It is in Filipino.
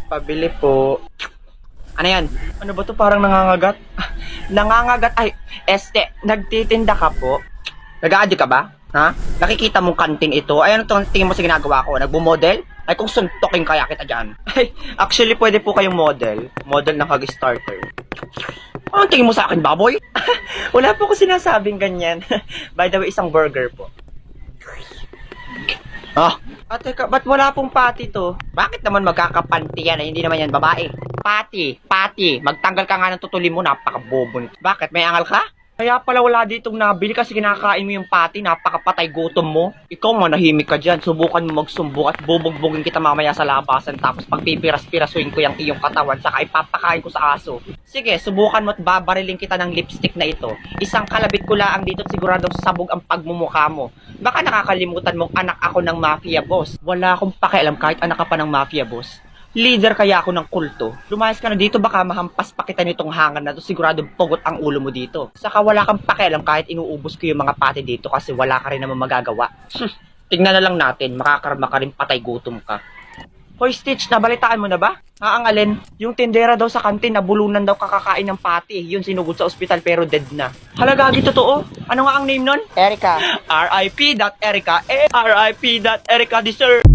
Pabili po. Ano yan? Ano ba to? Parang nangangagat? Nangangagat? Ay, nagtitinda ka po? Nag-aadi ka ba? Ha? Nakikita mong kanting ito? Ay, ano itong tingin mo sa ginagawa ko? Nagbo-model? Ay, kung suntokin kaya kita dyan. Ay, actually, pwede po kayong model. Model ng Hug-Starter. Anong tingin mo sa akin, baboy? Wala po ko sinasabing ganyan. By the way, isang burger po. Ah, teka, ba't wala pong pati to? Bakit naman magkakapanti yan? Hindi naman yan babae. Pati. Magtanggal ka nga ng tutuli mo, napakabobo nito. Bakit? May angal ka? Kaya pala wala ditong nabili kasi kinakain mo yung pati, napakapatay gutom mo. Ikaw manahimik ka dyan, subukan mo magsumbong at bubugbugin kita mamaya sa labasan tapos pagpipiras-pirasuin ko yung iyong katawan saka ipapakain ko sa aso. Sige, subukan mo at babariling kita ng lipstick na ito. Isang kalabit ko lang dito at siguradong sabog ang pagmumukha mo. Baka nakakalimutan mong anak ako ng mafia boss. Wala akong pakialam kahit anak ka pa ng mafia boss. Leader kaya ako ng kulto. Lumayas ka na dito, baka mahampas pa kita nitong hangan na to. Sigurado pugot ang ulo mo dito. Saka wala kang pakialam kahit inuubos ko yung mga pati dito kasi wala ka rin naman magagawa. Tignan na lang natin, makakarma ka rin patay gutom ka. Hoy Stitch, nabalitaan mo na ba? Ang alin? Yung tindera daw sa kantin, nabulunan daw kakakain ng pati. Yun sinugod sa ospital pero dead na. Halagagi totoo? Ano nga ang name nun? Erica. R.I.P. Erica. R.I.P. Erica deserve.